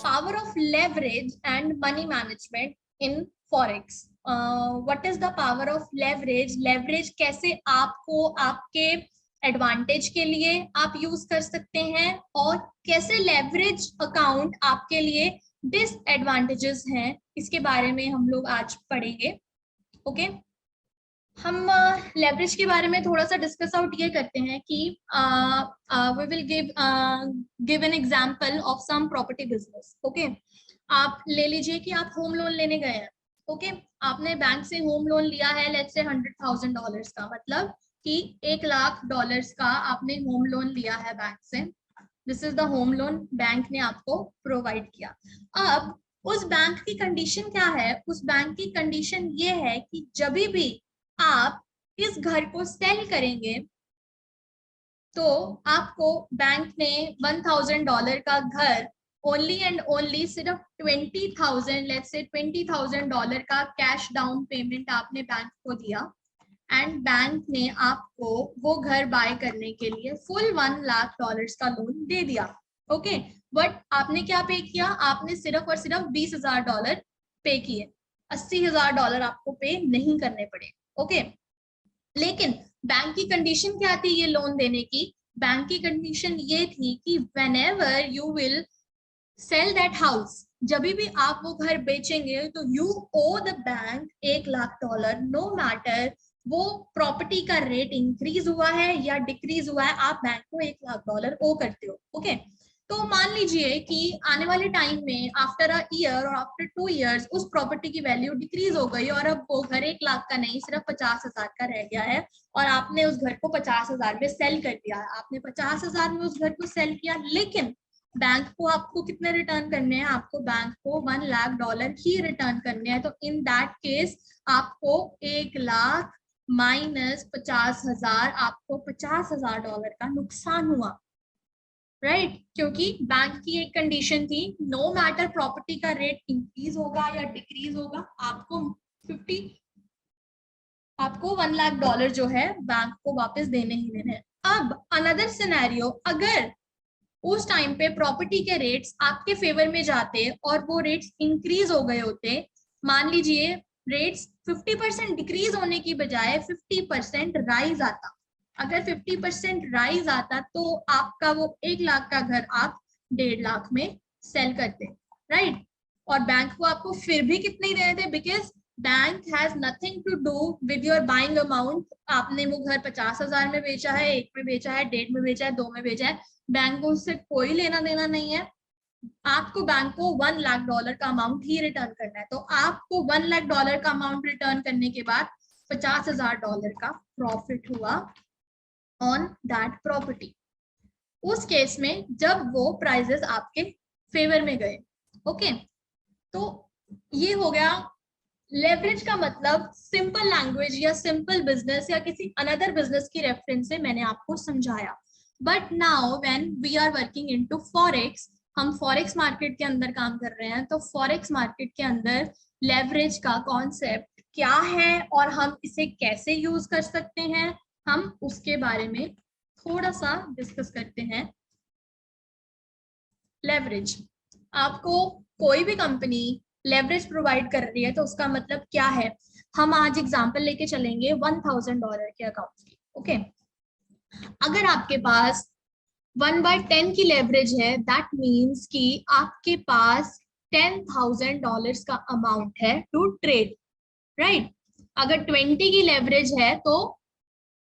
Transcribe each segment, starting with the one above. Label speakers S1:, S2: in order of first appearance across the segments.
S1: Power of leverage and money management in forex. What is the power of leverage? Leverage कैसे आपको आपके advantage के लिए आप यूज कर सकते हैं और कैसे लेवरेज अकाउंट आपके लिए डिसएडवांटेजेस हैं, इसके बारे में हम लोग आज पढ़ेंगे। ओके, हम लेवरेज के बारे में थोड़ा सा डिस्कस आउट ये करते हैं कि we will give an example of some property business. Okay, आप ले लीजिए कि आप होम लोन लेने गए हैं। ओके, आपने बैंक से होम लोन लिया है, लेट्स से $100,000 का, मतलब कि $1,00,000 का आपने होम लोन लिया है बैंक से। This is the home loan bank ने आपको प्रोवाइड किया। अब उस बैंक की कंडीशन क्या है? उस बैंक की कंडीशन ये है कि जब भी आप इस घर को सेल करेंगे तो आपको बैंक ने $1,000 का घर ओनली एंड ओनली सिर्फ 20,000, लेट्स से $20,000 का कैश डाउन पेमेंट आपने बैंक को दिया एंड बैंक ने आपको वो घर बाय करने के लिए फुल $1,00,000 का लोन दे दिया। ओके, बट आपने क्या पे किया? आपने सिर्फ और सिर्फ $20,000 पे किए, $80,000 आपको पे नहीं करने पड़े। ओके, लेकिन बैंक की कंडीशन क्या थी ये लोन देने की? बैंक की कंडीशन ये थी कि whenever you will sell that house, जब भी आप वो घर बेचेंगे तो you owe the bank $1,00,000, no matter वो प्रॉपर्टी का रेट इंक्रीज हुआ है या डिक्रीज हुआ है, आप बैंक को $1,00,000 ओ करते हो। ओके, तो मान लीजिए कि आने वाले टाइम में आफ्टर अ ईयर और आफ्टर 2 years उस प्रॉपर्टी की वैल्यू डिक्रीज हो गई और अब वो घर 1,00,000 का नहीं सिर्फ 50,000 का रह गया है और आपने उस घर को 50,000 में सेल कर दिया है। आपने 50,000 में उस घर को सेल किया, लेकिन बैंक को आपको कितने रिटर्न करने हैं? आपको बैंक को $1,00,000 ही रिटर्न करने हैं। तो इन दैट केस आपको 1,00,000 माइनस 50,000, आपको $50,000 का नुकसान हुआ, राइट? क्योंकि बैंक की एक कंडीशन थी, नो मैटर प्रॉपर्टी का रेट इंक्रीज होगा या डिक्रीज होगा, आपको $1,00,000 जो है बैंक को वापस देने ही देने हैं। अब अनदर सिनेरियो, अगर उस टाइम पे प्रॉपर्टी के रेट्स आपके फेवर में जाते और वो रेट्स इंक्रीज हो गए होते, मान लीजिए रेट्स 50% डिक्रीज होने की बजाय 50% राइज आता, अगर 50% राइज आता तो आपका वो 1,00,000 का घर आप 1,50,000 में सेल करते, राइट? और बैंक को आपको फिर भी कितने ही देने थे, because bank has nothing to do with your buying amount. आपने वो घर 50,000 में बेचा है, 1 में बेचा है, 1.5 में बेचा है, 2 में बेचा है, बैंक को उससे कोई लेना देना नहीं है। आपको बैंक को $1,00,000 का अमाउंट ही रिटर्न करना है। तो आपको $1,00,000 का अमाउंट रिटर्न करने के बाद $50,000 का प्रॉफिट हुआ ऑन दैट प्रॉपर्टी, उस केस में जब वो प्राइजेस आपके फेवर में गए। ओके, तो ये हो गया लेवरेज का मतलब। सिंपल लैंग्वेज या सिंपल बिजनेस या किसी अनदर बिजनेस की रेफरेंस से मैंने आपको समझाया। But now when we are working into forex, हम फॉरेक्स मार्केट के अंदर काम कर रहे हैं, तो फॉरेक्स मार्केट के अंदर लेवरेज का कॉन्सेप्ट क्या है और हम इसे कैसे यूज कर सकते हैं, हम उसके बारे में थोड़ा सा डिस्कस करते हैं। लेवरेज, आपको कोई भी कंपनी लेवरेज प्रोवाइड कर रही है तो उसका मतलब क्या है? हम आज एग्जांपल लेके चलेंगे $1,000 के अकाउंट की। ओके, अगर आपके पास 1/10 की लेवरेज है, दैट मीन्स कि आपके पास $10,000 का अमाउंट है टू ट्रेड, राइट? अगर 20 की लेवरेज है तो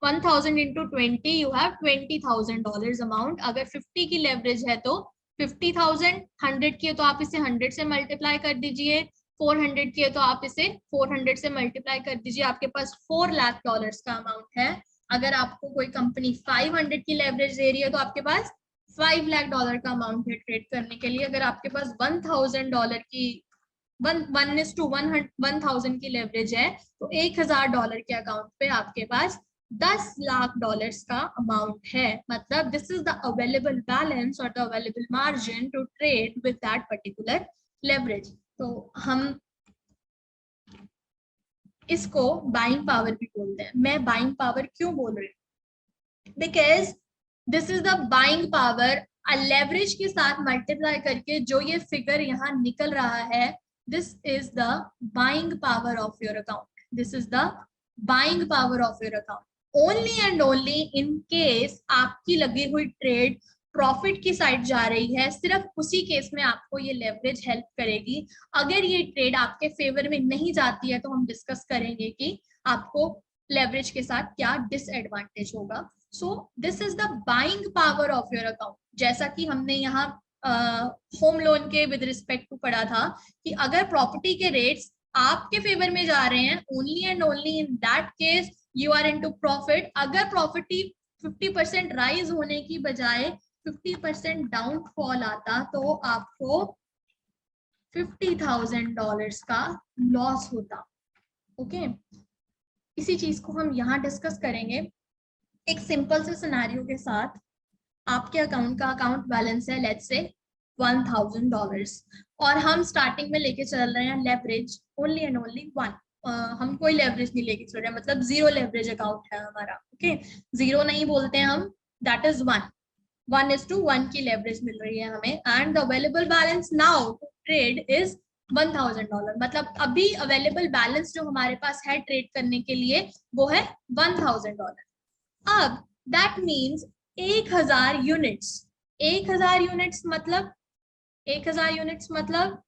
S1: 1,000 into 20 you have $20,000 अमाउंट। अगर 50 की लेवरेज है तो 50,000, 100 की है तो आप इसे 100 से मल्टीप्लाई कर दीजिए, 400 की है तो आप इसे 400 से मल्टीप्लाई कर दीजिए, आपके पास $4,00,000 का अमाउंट है। अगर आपको कोई कंपनी 500 की लेवरेज दे रही है तो आपके पास $5,00,000 का अमाउंट है ट्रेड करने के लिए। अगर आपके पास $1,000 की 1:1,000 की लेवरेज है तो $1,000 के अकाउंट पे आपके पास $10,00,000 का अमाउंट है। मतलब this is the available balance और the available margin to trade with that particular leverage. तो हम इसको बाइंग पावर भी बोलते हैं। मैं बाइंग पावर क्यों बोल रही हूँ? Because this is the buying power, leverage के साथ मल्टीप्लाई करके जो ये फिगर यहाँ निकल रहा है, this is the buying power of your account, this is the buying power of your account. Only and only in case आपकी लगी हुई ट्रेड प्रॉफिट की साइड जा रही है, सिर्फ उसी केस में आपको ये लेवरेज हेल्प करेगी। अगर ये ट्रेड आपके फेवर में नहीं जाती है तो हम डिस्कस करेंगे कि आपको लेवरेज के साथ क्या डिसएडवांटेज होगा। So this is the buying power of your account. जैसा कि हमने यहाँ होम लोन के विद रिस्पेक्ट टू पढ़ा था कि अगर प्रॉपर्टी के रेट्स आपके फेवर में जा रहे हैं, only and only in that case you are into profit. अगर प्रॉपर्टी 50% राइज होने की बजाय 50% डाउनफॉल आता तो आपको $50,000 का लॉस होता। ओके, इसी चीज को हम यहाँ डिस्कस करेंगे एक सिंपल से सिनेरियो के साथ। आपके अकाउंट का अकाउंट बैलेंस है लेट्स से $1,000 और हम स्टार्टिंग में लेके चल रहे हैं लेवरेज ओनली एंड ओनली 1। हम कोई लेवरेज नहीं लेके चल रहे हैं, मतलब जीरो लेवरेज अकाउंट है हमारा। ओके, जीरो नहीं बोलते हैं हम, दैट इज 1:1 की लेवरेज मिल रही है हमें। And the available balance now to trade is $1,000, मतलब अभी अवेलेबल बैलेंस जो हमारे पास है ट्रेड करने के लिए वो है $1,000। अब दैट मीन्स 1,000 यूनिट्स, 1,000 यूनिट्स मतलब 1,000 यूनिट्स मतलब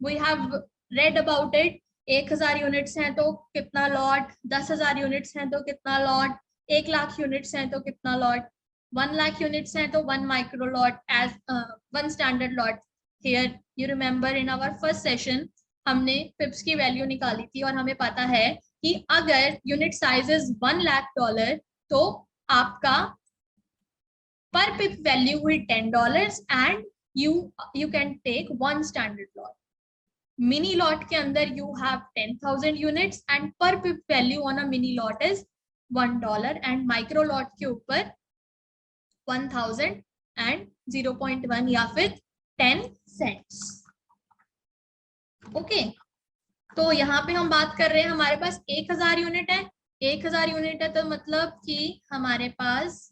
S1: we have read about it. 1,000 units हैं तो कितना लॉट, 10,000 यूनिट्स हैं तो कितना लॉट, 1,00,000 यूनिट्स हैं तो कितना लॉट, 1,00,000 यूनिट्स हैं तो 1 micro lot as 1 standard lot. Here you remember in our first session हमने पिप्स की वैल्यू निकाली थी और हमें पता है कि अगर यूनिट साइज इज $1,00,000 तो आपका पर पिप वैल्यू हुई $10 and you can take 1 standard lot. Mini lot के अंदर you have 10,000 units and per pip value on a mini lot is $1 and micro lot के ऊपर 1,000 and 0.1 या फिर 10 cents। ओके, तो यहाँ पे हम बात कर रहे हैं हमारे पास 1,000 यूनिट है। 1,000 यूनिट है तो मतलब कि हमारे पास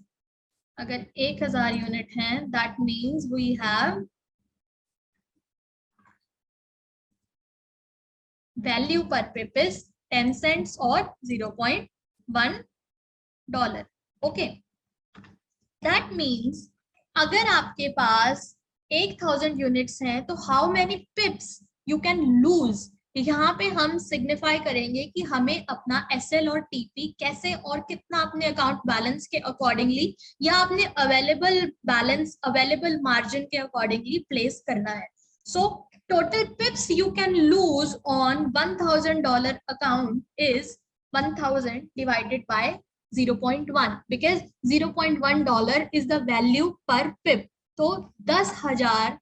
S1: अगर 1,000 यूनिट है that means we have value per pip is 10 cents और $0.1। ओके, दैट मीन्स अगर आपके पास 1,000 यूनिट्स हैं तो how many पिप्स you can lose. यहाँ पे हम सिग्निफाई करेंगे कि हमें अपना एसएल और टीपी कैसे और कितना अपने अकाउंट बैलेंस के अकॉर्डिंगली या अपने अवेलेबल बैलेंस अवेलेबल मार्जिन के अकॉर्डिंगली प्लेस करना है। सो total pips you can lose on $1,000 account is 1,000 divided by 0.1 because $0.1 is the value per pip. तो 10,000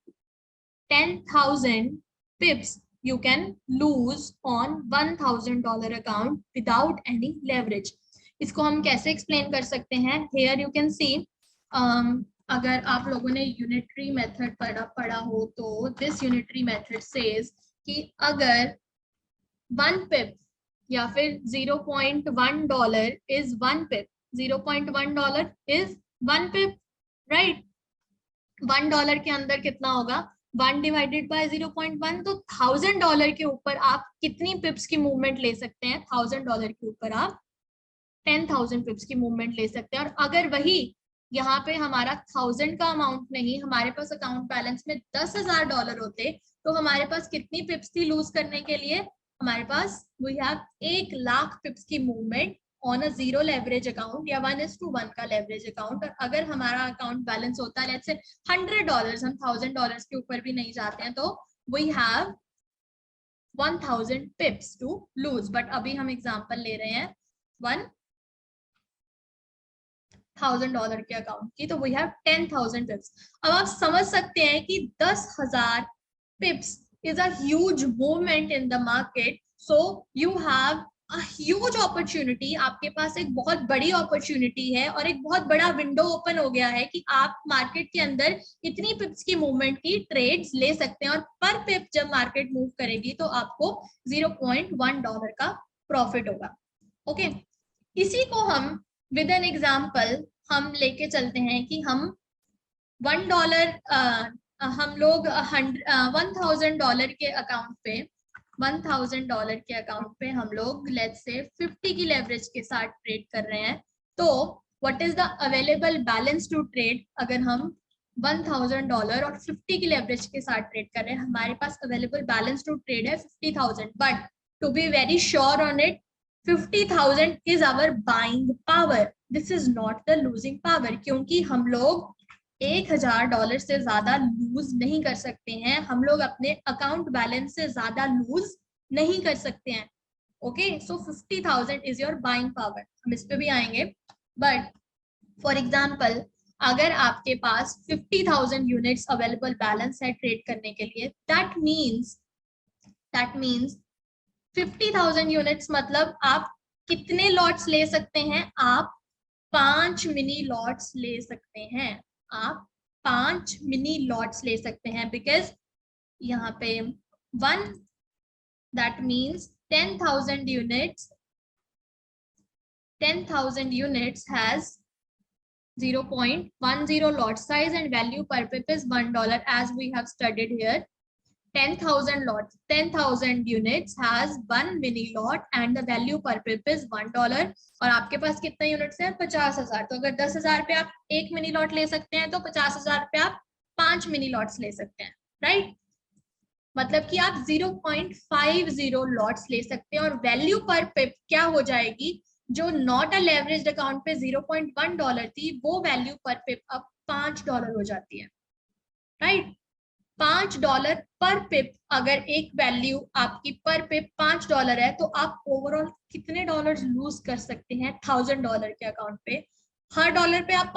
S1: 10,000 pips you can lose on $1,000 account without any leverage. इसको हम कैसे explain कर सकते हैं? Here you can see अगर आप लोगों ने यूनिटरी मेथड पढ़ा हो तो दिस यूनिटरी मेथड सेज कि अगर 1 पिप या फिर $0.1 is 1 pip, $0.1 is 1 pip, right. $1 के अंदर कितना होगा 1 डिवाइडेड बाय 0.1, तो $1,000 के ऊपर आप कितनी पिप्स की मूवमेंट ले सकते हैं? $1,000 के ऊपर आप 10,000 पिप्स की मूवमेंट ले सकते हैं। और अगर वही यहाँ पे हमारा 1,000 का अमाउंट नहीं, हमारे पास अकाउंट बैलेंस में $10,000 होते तो हमारे पास कितनी पिप्स थी लूज करने के लिए? हमारे पास वी हैव 1,00,000 पिप्स की movement on a zero leverage account या 1:1 का लेवरेज अकाउंट। और अगर हमारा अकाउंट बैलेंस होता है लेट्स से $100, हम $1,000 के ऊपर भी नहीं जाते हैं तो we have 1,000 pips to lose. But अभी हम एग्जांपल ले रहे हैं $1,000 के अकाउंट की, तो वी हैव 10,000 पिप्स। अब आप समझ सकते हैं कि 10,000 पिप्स is a huge movement in the market. So you have a huge opportunity, आपके पास एक बहुत बड़ी अपॉर्चुनिटी है और एक बहुत बड़ा विंडो ओपन हो गया है कि आप मार्केट के अंदर इतनी पिप्स की मूवमेंट की ट्रेड्स ले सकते हैं। और पर पिप जब मार्केट मूव करेगी तो आपको $0.1 का प्रॉफिट होगा। ओके, इसी को हम विद एन एग्जाम्पल हम लेके चलते हैं कि हम $1 हम लोग $1,000 के अकाउंट पे $1,000 के अकाउंट पे हम लोग लेट्स से 50 की लेवरेज के साथ ट्रेड कर रहे हैं, तो what is the available balance to trade? अगर हम $1,000 और 50 की लेवरेज के साथ ट्रेड कर रहे हैं, हमारे पास अवेलेबल बैलेंस टू ट्रेड है 50,000, but to be very sure on it 50,000 is our buying power, this is not the losing power, क्योंकि हम लोग $1,000 से ज्यादा लूज नहीं कर सकते हैं, हम लोग अपने अकाउंट बैलेंस से ज्यादा लूज नहीं कर सकते हैं। Okay, so 50,000 is your buying power, हम इस पे भी आएंगे। बट फॉर एग्जाम्पल, अगर आपके पास 50,000 यूनिट्स अवेलेबल बैलेंस है ट्रेड करने के लिए, दैट मीन्स 50,000 यूनिट्स मतलब आप कितने लॉट्स ले सकते हैं? आप 5 मिनी लॉट्स ले सकते हैं, आप 5 मिनी लॉट्स ले सकते हैं, बिकॉज यहाँ पे 1 that means 10,000 units has 0.10 lot size and value per pip is $1 as we have studied here. 10,000 units has 1 mini lot and the value per pip is $1. और आपके पास कितने यूनिट्स हैं? 50,000। तो अगर 10,000 पे आप एक मिनी लॉट ले सकते हैं, तो 50,000 पे आप 5 मिनी लॉट्स ले सकते हैं, राइट? मतलब कि आप 0.50 लॉट्स ले सकते हैं और वैल्यू पर पिप क्या हो जाएगी? जो नॉट अ लेवरेज्ड अकाउंट पे $0.1 थी, वो वैल्यू पर पिप अब $5 हो जाती है, राइट? $5 पर पिप, अगर एक वैल्यू आपकी पर पिप $5 है, तो आप ओवरऑल कितने डॉलर लूज कर सकते हैं $1,000 के अकाउंट पे? हर डॉलर पे आप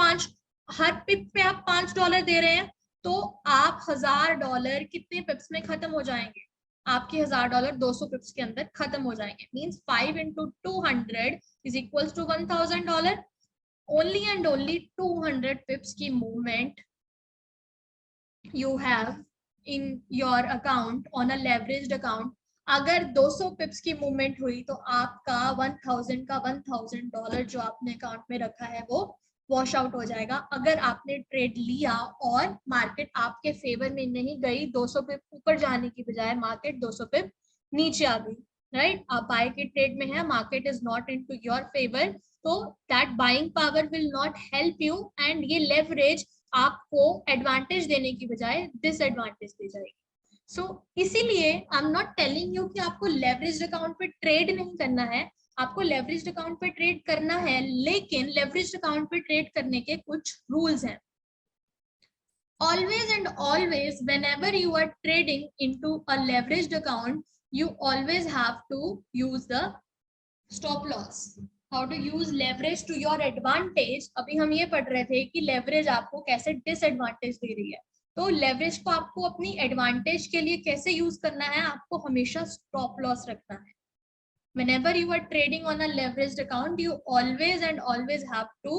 S1: हर पिप पे आप $5 दे रहे हैं, तो आप $1,000 कितने पिप्स में खत्म हो जाएंगे? आपके $1,000 200 पिप्स के अंदर खत्म हो जाएंगे। Means 5 into 200 is equals to $1,000। Only and only 200 पिप्स की movement you have in your account on a leveraged account। अगर 200 पिप्स की मूवमेंट हुई, तो आपका 1,000 का $1,000 जो आपने अकाउंट में रखा है वो वॉश आउट हो जाएगा। अगर आपने ट्रेड लिया और मार्केट आपके फेवर में नहीं गई, 200 पिप ऊपर जाने की बजाय मार्केट 200 पिप नीचे आ गई, राइट? आप बाय के ट्रेड में है, market is not in to your favour, तो that buying power will not help you and ये लेवरेज आपको एडवांटेज देने की बजाय डिसएडवांटेज दे जाएगी। सो इसीलिए I am not telling you कि आपको लेवरेज्ड अकाउंट पे ट्रेड नहीं करना है, आपको लेवरेज्ड अकाउंट पे ट्रेड करना है, लेकिन लेवरेज्ड अकाउंट पे ट्रेड करने के कुछ रूल्स हैं। Always and always, whenever you are trading into a leveraged account, you always have to use the stop loss. How to use leverage to your advantage। अभी हम ये पढ़ रहे थे कि leverage आपको कैसे disadvantage दे रही है, तो leverage को आपको अपनी advantage के लिए कैसे use करना है? आपको हमेशा stop loss रखना है। Whenever you are trading on a leveraged account, you always and always have to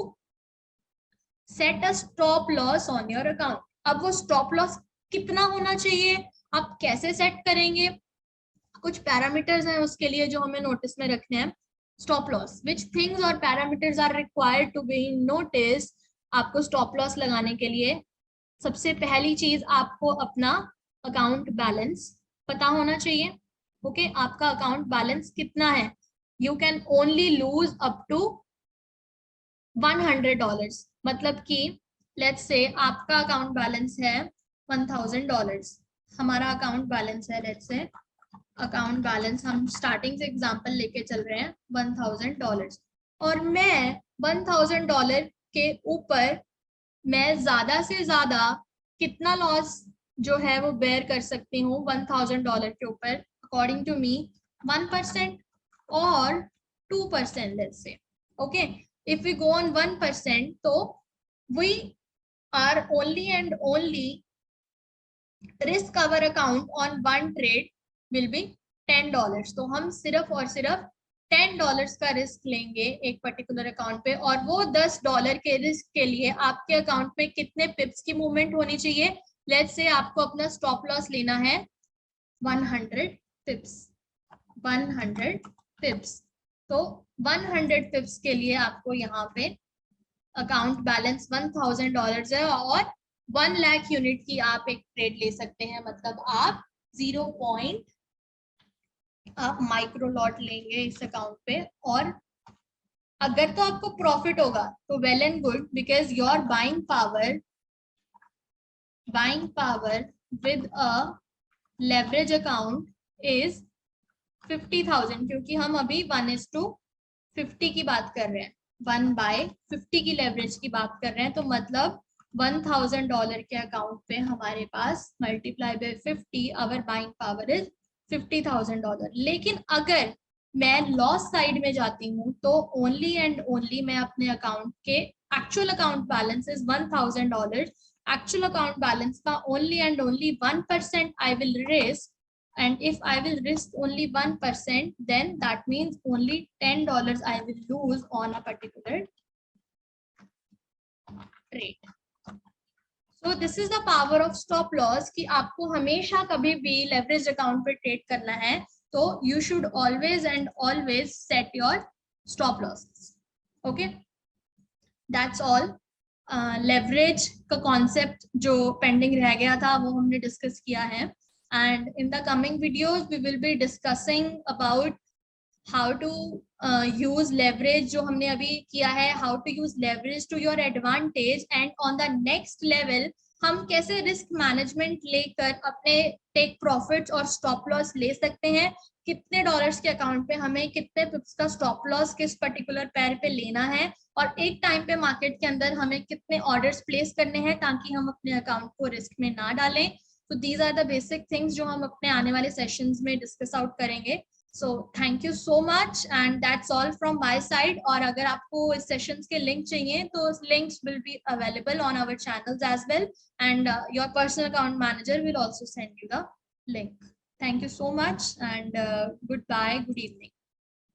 S1: set a stop loss on your account। अब वो stop loss कितना होना चाहिए, आप कैसे सेट करेंगे? कुछ पैरामीटर्स हैं उसके लिए जो हमें नोटिस में रखने हैं। स्टॉप लॉस, विच थिंग्स और parameters are required to be notice? आपको स्टॉप लॉस लगाने के लिए सबसे पहली चीज आपको अपना अकाउंट बैलेंस पता होना चाहिए। ओके, आपका अकाउंट बैलेंस कितना है? You can only lose up to $100। मतलब कि लेट्स से आपका अकाउंट बैलेंस है $1,000, हमारा अकाउंट बैलेंस है लेट्स से अकाउंट बैलेंस, हम स्टार्टिंग से एग्जांपल लेके चल रहे हैं $1,000, और मैं $1,000 के ऊपर मैं ज्यादा से ज्यादा कितना लॉस जो है वो बेयर कर सकती हूँ $1,000 के ऊपर? अकॉर्डिंग टू मी 1% और 2%, let's say. Okay, if we go on 1%, तो we are only and only risk our account on one trade will be $10। तो हम सिर्फ और सिर्फ $10 का रिस्क लेंगे एक पर्टिकुलर अकाउंट पे, और वो $10 के रिस्क के लिए आपके अकाउंट में कितने पिप्स की मूवमेंट होनी चाहिए? लेट्स से आपको अपना स्टॉप लॉस लेना है 100 पिप्स, 100 पिप्स। तो 100 पिप्स के लिए आपको यहाँ पे अकाउंट बैलेंस $1000 है और 1 लाख यूनिट की आप एक ट्रेड ले सकते हैं, मतलब आप 0. आप माइक्रो लॉट लेंगे इस अकाउंट पे, और अगर तो आपको प्रॉफिट होगा तो well and good, because your buying power with a leverage account is 50,000, क्योंकि हम अभी 1:50 की बात कर रहे हैं, 1/50 की लेवरेज की बात कर रहे हैं, तो मतलब $1,000 के अकाउंट पे हमारे पास multiply by 50 our buying power is $50,000। लेकिन अगर मैं लॉस साइड में जाती हूँ तो ओनली एंड ओनली मैं अपने अकाउंट के actual account balance is $1,000, actual account balance का only and only 1% I will risk, and if I will risk only 1%, then that means only $10 I will lose on a particular trade. So this is the power of stop loss, कि आपको हमेशा कभी भी leverage account पे trade करना है तो you should always and always set your stop losses. Okay, that's all. Leverage का concept जो pending रह गया था वो हमने discuss किया है. And in the coming videos we will be discussing about how to use leverage जो हमने अभी किया है, how to use leverage to your advantage, and on the next level हम कैसे रिस्क मैनेजमेंट लेकर अपने टेक प्रॉफिट्स और स्टॉप लॉस ले सकते हैं, कितने डॉलर्स के अकाउंट पे हमें कितने पिप्स का स्टॉप लॉस किस पर्टिकुलर पैर पे लेना है, और एक टाइम पे मार्केट के अंदर हमें कितने ऑर्डर्स प्लेस करने हैं ताकि हम अपने अकाउंट को रिस्क में ना डालें. So these are the basic things जो हम अपने आने वाले सेशंस में डिस्कस आउट करेंगे. So thank you so much and that's all from my side. और अगर आपको इस सेशंस के लिंक चाहिए तो links will be available on our channels as well, and your personal account manager will also send you the link. Thank you so much and goodbye, good evening.